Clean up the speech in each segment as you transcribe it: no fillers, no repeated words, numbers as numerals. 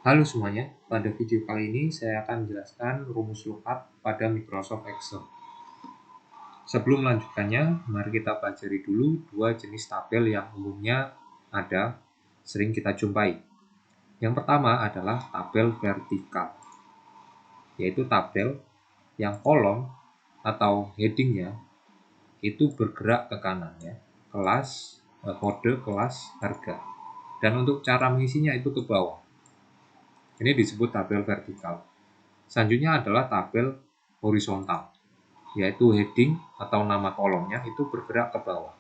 Halo semuanya, pada video kali ini saya akan menjelaskan rumus lookup pada Microsoft Excel. Sebelum melanjutkannya, mari kita pelajari dulu dua jenis tabel yang umumnya sering kita jumpai. Yang pertama adalah tabel vertikal, yaitu tabel yang kolom atau headingnya itu bergerak ke kanan, ya, kode, kelas, harga. Dan untuk cara mengisinya itu ke bawah. Ini disebut tabel vertikal. Selanjutnya adalah tabel horizontal, yaitu heading atau nama kolomnya itu bergerak ke bawah.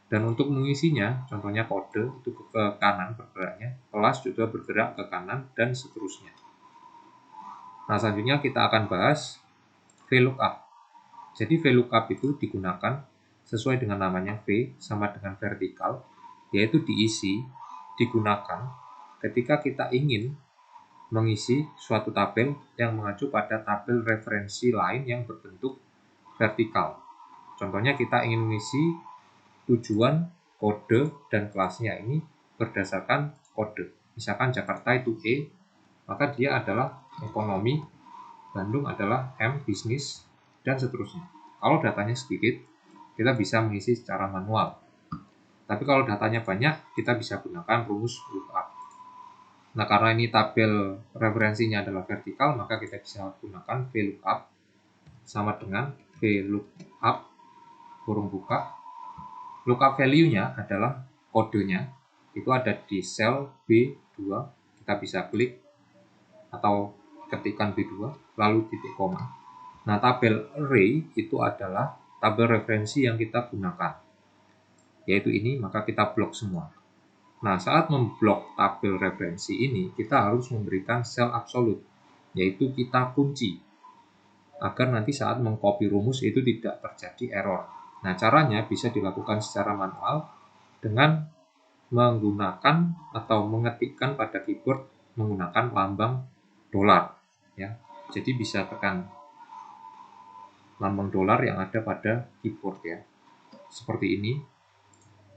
Dan untuk mengisinya, contohnya kode itu ke kanan bergeraknya, kelas juga bergerak ke kanan, dan seterusnya. Nah, selanjutnya kita akan bahas VLOOKUP. Jadi VLOOKUP itu digunakan sesuai dengan namanya, V sama dengan vertikal, yaitu digunakan ketika kita ingin mengisi suatu tabel yang mengacu pada tabel referensi lain yang berbentuk vertikal. Contohnya kita ingin mengisi tujuan, kode, dan kelasnya ini berdasarkan kode. Misalkan Jakarta itu E, maka dia adalah ekonomi, Bandung adalah M, bisnis, dan seterusnya. Kalau datanya sedikit, kita bisa mengisi secara manual. Tapi kalau datanya banyak, kita bisa gunakan rumus lookup. Nah, karena ini tabel referensinya adalah vertikal, maka kita bisa gunakan VLOOKUP sama dengan VLOOKUP kurung buka. Lookup value-nya adalah kodenya, itu ada di sel B2, kita bisa klik atau ketikkan B2, lalu titik koma. Nah, tabel array itu adalah tabel referensi yang kita gunakan, yaitu ini, maka kita blok semua. Nah, saat memblok tabel referensi ini, kita harus memberikan sel absolut, yaitu kita kunci, agar nanti saat mengcopy rumus itu tidak terjadi error. Nah, caranya bisa dilakukan secara manual dengan menggunakan atau mengetikkan pada keyboard menggunakan lambang dolar, ya. Jadi bisa tekan lambang dolar yang ada pada keyboard, ya. Seperti ini.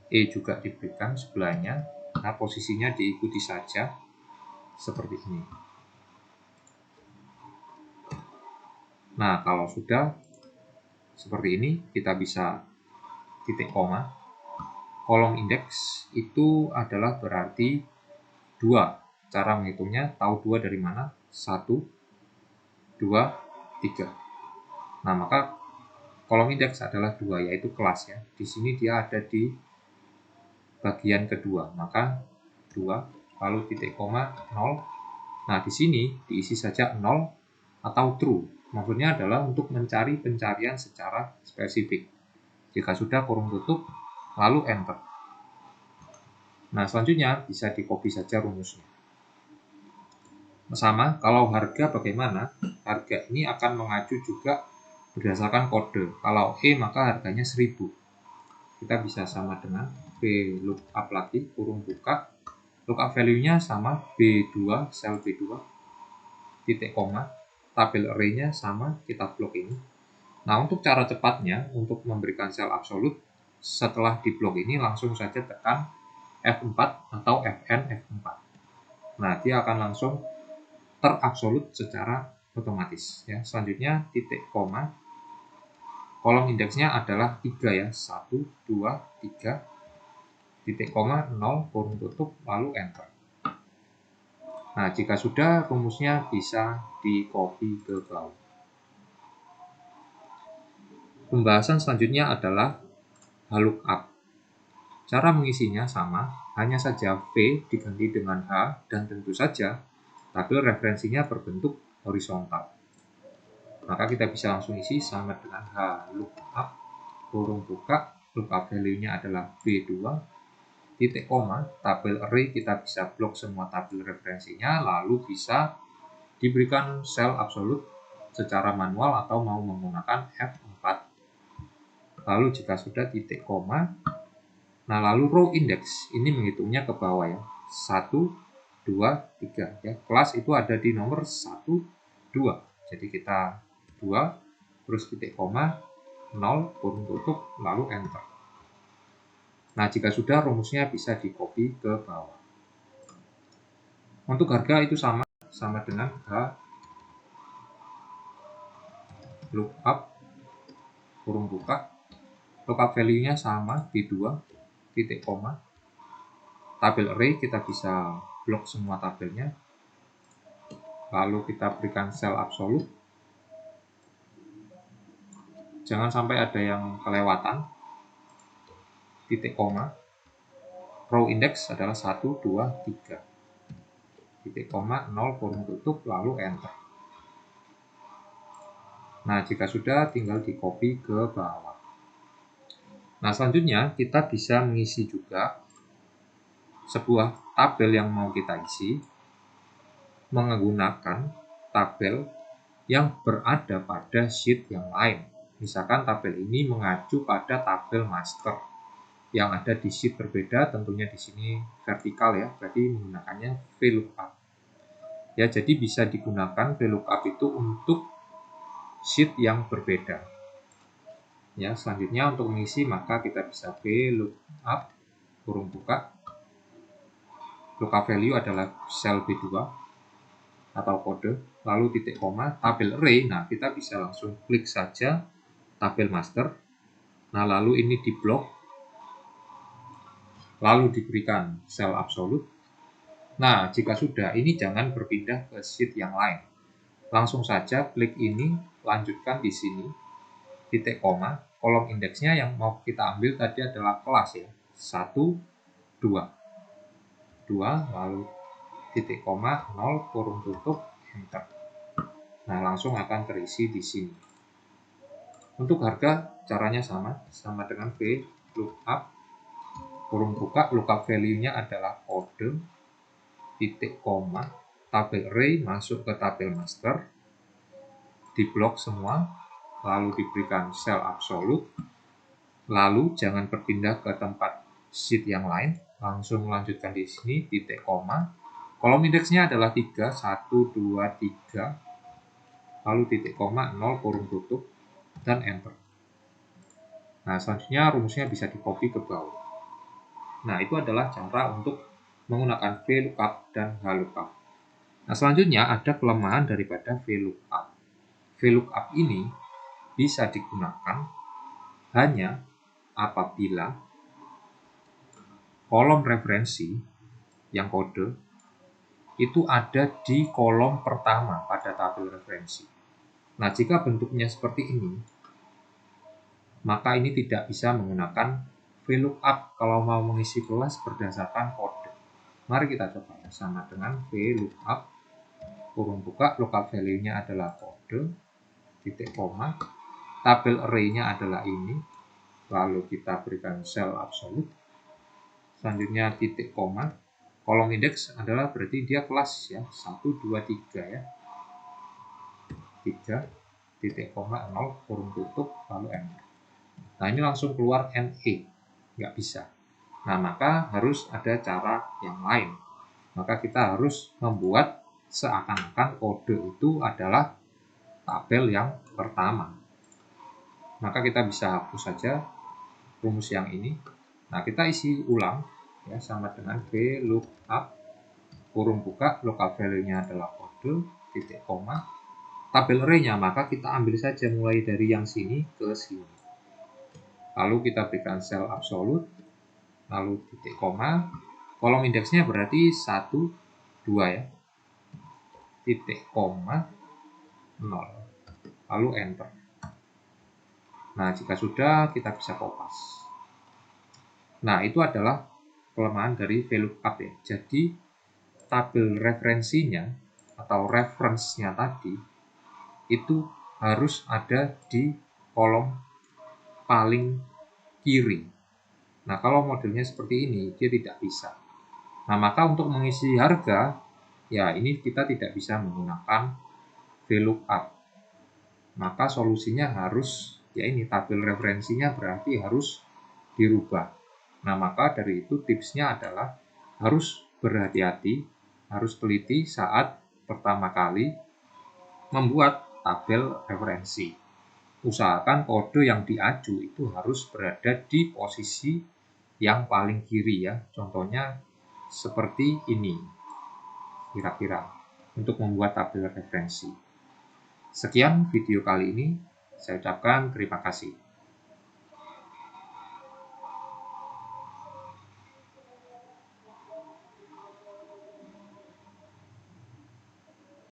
E juga diberikan sebelahnya. Nah, posisinya diikuti saja seperti ini. Nah, kalau sudah seperti ini, kita bisa titik koma. Kolom indeks itu adalah berarti 2. Cara menghitungnya, tahu 2 dari mana? 1, 2, 3. Nah, maka kolom indeks adalah 2, yaitu kelas, ya. Di sini dia ada di bagian kedua, maka 2, lalu titik koma, 0. Nah, di sini diisi saja 0 atau true. Maksudnya adalah untuk mencari pencarian secara spesifik. Jika sudah, kurung tutup, lalu enter. Nah, selanjutnya bisa di-copy saja rumusnya. Sama, kalau harga bagaimana? Harga ini akan mengacu juga berdasarkan kode. Kalau E, maka harganya 1000. Kita bisa sama dengan VLOOKUP lagi, kurung buka. Lookup value-nya sama B2, sel B2, titik koma. Tabel array-nya sama, kita blok ini. Nah, untuk cara cepatnya, untuk memberikan sel absolut, setelah di blok ini langsung saja tekan F4 atau Fn F4. Nah, dia akan langsung terabsolut secara otomatis, ya. Selanjutnya titik koma. Kolom indeksnya adalah 3, ya. 1, 2, 3. Titik koma, 0, kurung tutup, lalu enter. Nah, jika sudah, rumusnya bisa di-copy ke bawah. Pembahasan selanjutnya adalah VLOOKUP. Cara mengisinya sama, hanya saja V diganti dengan H, dan tentu saja tabel referensinya berbentuk horizontal. Maka kita bisa langsung isi sama dengan VLOOKUP, kurung buka, lookup value-nya adalah B2, titik koma, tabel array kita bisa blok semua tabel referensinya, lalu bisa diberikan sel absolut secara manual atau mau menggunakan F4. Lalu jika sudah, titik koma. Nah, lalu row index ini menghitungnya ke bawah, ya. 1, 2, 3, ya. Kelas itu ada di nomor 1, 2. Jadi kita 2, terus titik koma, 0, kurung tutup, lalu enter. Nah, jika sudah, rumusnya bisa di-copy ke bawah. Untuk harga itu sama dengan H lookup kurung buka, lookup value-nya sama di 2 titik koma. Tabel array kita bisa blok semua tabelnya, lalu kita berikan sel absolut, jangan sampai ada yang kelewatan, titik koma, row index adalah 1, 2, 3, titik koma, 0, kurung tutup, lalu enter. Nah, jika sudah, tinggal di copy ke bawah. Nah, selanjutnya kita bisa mengisi juga sebuah tabel yang mau kita isi menggunakan tabel yang berada pada sheet yang lain. Misalkan tabel ini mengacu pada tabel master yang ada di sheet berbeda, tentunya di sini vertikal ya, berarti menggunakannya VLOOKUP. Ya, jadi bisa digunakan VLOOKUP itu untuk sheet yang berbeda. Ya, selanjutnya untuk mengisi maka kita bisa VLOOKUP kurung buka, lookup value adalah sel B2 atau kode, lalu titik koma, tabel array. Nah, kita bisa langsung klik saja tabel master. Nah, lalu ini diblok, lalu diberikan sel absolut. Nah, jika sudah, ini jangan berpindah ke sheet yang lain. Langsung saja klik ini, lanjutkan di sini, titik koma, kolom indeksnya yang mau kita ambil tadi adalah kelas ya, 1, 2, lalu titik koma, 0, kurung tutup, enter. Nah, langsung akan terisi di sini. Untuk harga, caranya sama dengan VLOOKUP, kurung buka, lookup value-nya adalah kode, titik koma, tabel array masuk ke tabel master, diblok semua, lalu diberikan sel absolut, lalu jangan berpindah ke tempat sheet yang lain, langsung melanjutkan di sini, titik koma, kolom indeksnya adalah 3, 1, 2, 3, lalu titik koma, 0, kurung tutup, dan enter. Nah, selanjutnya rumusnya bisa di copy ke bawah. Nah, itu adalah cara untuk menggunakan VLOOKUP dan HLOOKUP. Nah, selanjutnya ada kelemahan daripada VLOOKUP. VLOOKUP ini bisa digunakan hanya apabila kolom referensi yang kode itu ada di kolom pertama pada tabel referensi. Nah, jika bentuknya seperti ini, maka ini tidak bisa menggunakan VLOOKUP kalau mau mengisi kelas berdasarkan kode. Mari kita coba ya, sama dengan VLOOKUP, kurung buka, lookup value-nya adalah kode, titik koma, tabel array-nya adalah ini, lalu kita berikan sel absolut, selanjutnya titik koma, kolom indeks adalah berarti dia kelas ya, 1, 2, 3 ya, 3, titik koma, 0, kurung tutup, lalu enter. Nah, ini langsung keluar NE, nggak bisa. Nah, maka harus ada cara yang lain. Maka kita harus membuat seakan-akan kode itu adalah tabel yang pertama. Maka kita bisa hapus saja rumus yang ini. Nah, kita isi ulang ya, sama dengan VLOOKUP, kurung buka, lookup value-nya adalah kode, titik koma, tabel array-nya maka kita ambil saja mulai dari yang sini ke sini. Lalu kita berikan sel absolut, lalu titik koma, kolom indeksnya berarti 1, 2 ya, titik koma, 0, lalu enter. Nah, jika sudah, kita bisa kopas. Nah, itu adalah kelemahan dari VLOOKUP ya. Jadi, tabel referensinya atau reference-nya tadi itu harus ada di kolom paling kiri. Nah, kalau modelnya seperti ini, dia tidak bisa. Nah, maka untuk mengisi harga, ya ini kita tidak bisa menggunakan VLOOKUP. Maka solusinya harus, ya ini tabel referensinya berarti harus dirubah. Nah, maka dari itu tipsnya adalah harus berhati-hati, harus teliti saat pertama kali membuat tabel referensi. Usahakan kode yang diaju itu harus berada di posisi yang paling kiri ya. Contohnya seperti ini. kira-kira untuk membuat tabel referensi. Sekian video kali ini, saya ucapkan terima kasih.